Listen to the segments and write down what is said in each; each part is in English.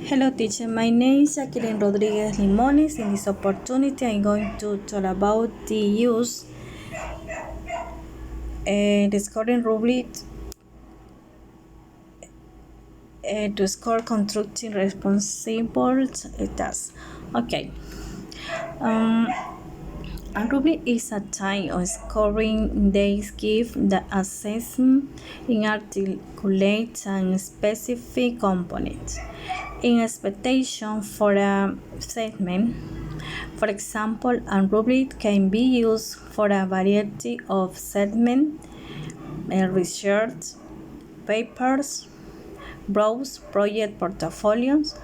Hello teacher, my name is Jacqueline Rodriguez Limones. In this opportunity, I'm going to talk about the use the scoring rubric to score constructing responsible tasks. Okay. A rubric is a type of scoring that gives the assessment in articulate and specific components. In expectation for a segment, for example, a rubric can be used for a variety of segments, research papers, browse project portfolios,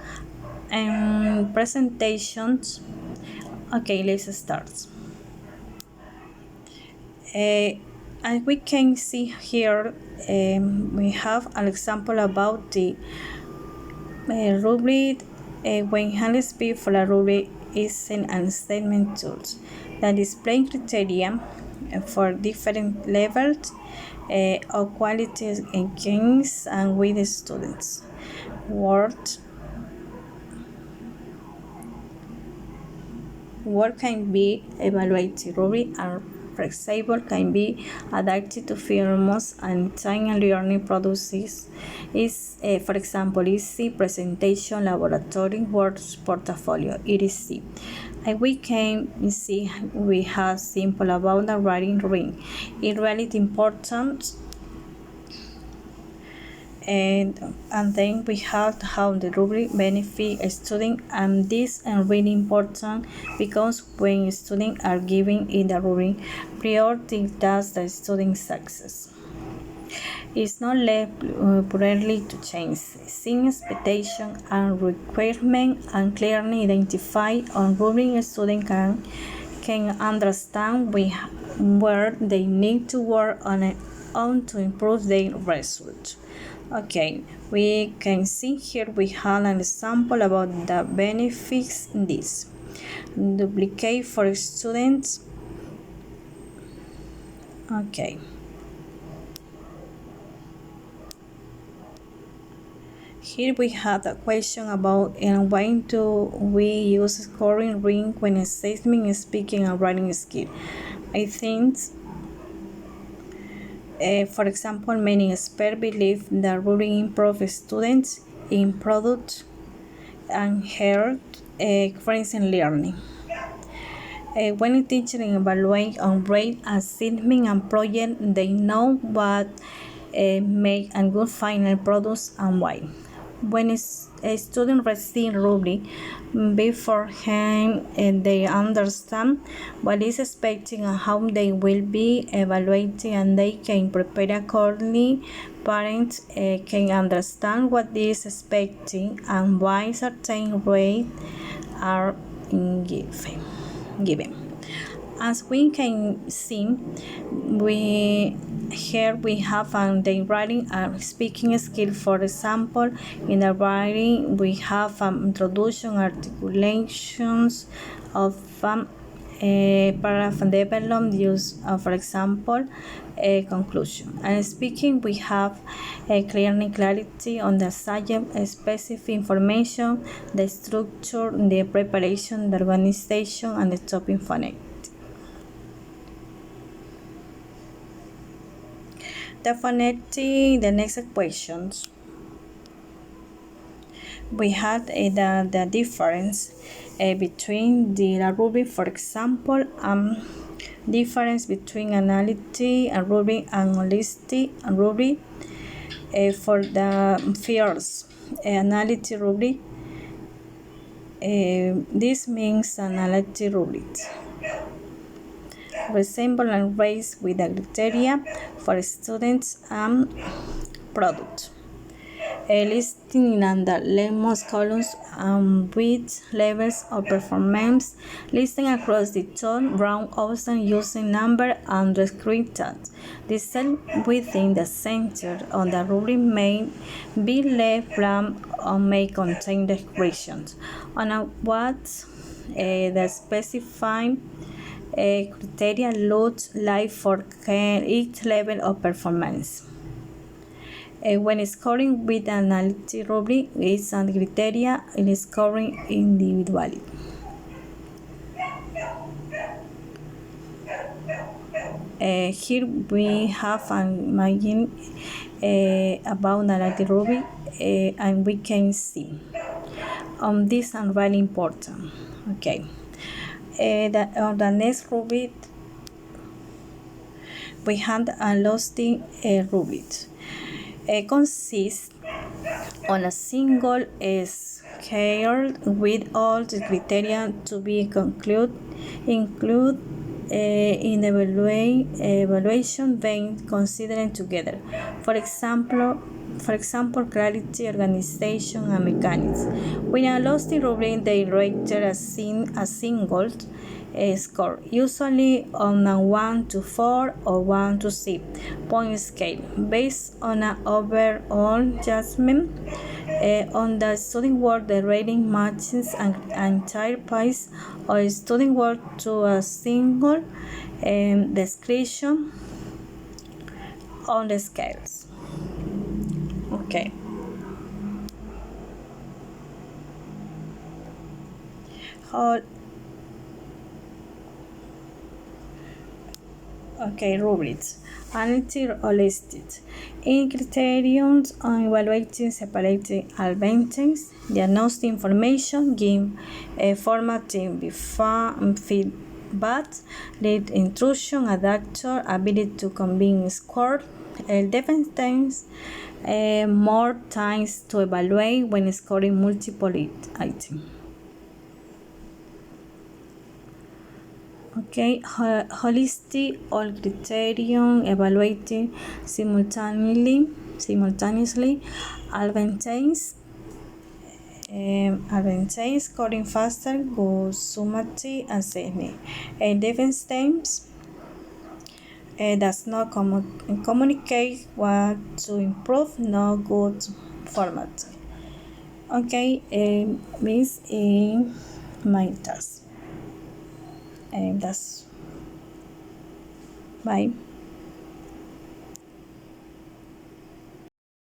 and presentations. Okay, let's start. As we can see here, we have an example about the rubric. When handles speed for a rubric is an statement tools that display criteria for different levels of quality against and with the students. Work can be evaluated. Rubric and flexible can be adapted to fit almost any time and learning processes. For example, easy presentation, laboratory works, portfolio, etc. And we can see we have simple about the writing ring. It's really important. And then we have how the rubric benefit a student, and this is really important because when students are given in the rubric, priority does the student success. It's not left purely to change. Seeing expectation and requirement and clearly identify on rubric, a student can understand where they need to work on to improve their results. Okay, we can see here we have an example about the benefits in this. Duplicate for students. Okay. Here we have a question about why do we use scoring ring when assessing speaking and writing skill. I think for example, many experts believe that rubric improves students in product and health, and learning. When a teacher evaluates on grade assignment and project, they know what make a good final product and why. When a student receives rubric beforehand, they understand what is expected and how they will be evaluated, and they can prepare accordingly. Parents can understand what is expected and why certain grades are given. As we can see, here we have the writing and speaking skill. For example, in the writing we have introduction, articulations of paragraph development, use for example a conclusion. And speaking we have clarity on the subject, specific information, the structure, the preparation, the organization, and the topic phonics. Definitely the next questions. We had the difference between the rubric, for example, difference between analytic and rubric and holistic rubric. For the first analytic rubric, this means analytic rubric resemble and raise with the criteria for students and product. Listing in the leftmost columns with levels of performance, listing across the top row, often using number and discrete tags. The cell within the center on the rubric may be left blank or may contain descriptions on what the specified criteria looks like for each level of performance. When scoring with an analytic rubric, is a criteria in scoring individually. Here we have an imagine about analytic rubric, and we can see this is really important. Okay, on the next rubric we have a losing rubric. Consists on a single scale with all the criteria to be include in the evaluation being considered together. For example, clarity, organization, and mechanics. With a losing rubric, they rate a single score, usually on a 1 to 4 or 1 to 6 point scale, based on an overall judgment on the student work. The rating matches an entire piece of student work to a single description on the scales. Okay. Rubrics. Analytic or listed. In criterions on evaluating separating advantages, diagnostic information, give formatting feedback, lead intrusion, adapter, ability to combine score, defense times, more times to evaluate when scoring multiple items. Okay, holistic all criterion evaluating simultaneously advantages scoring faster, go summative assessment. Defense times does not communicate what to improve, no good format. Okay, this is my task. That's bye.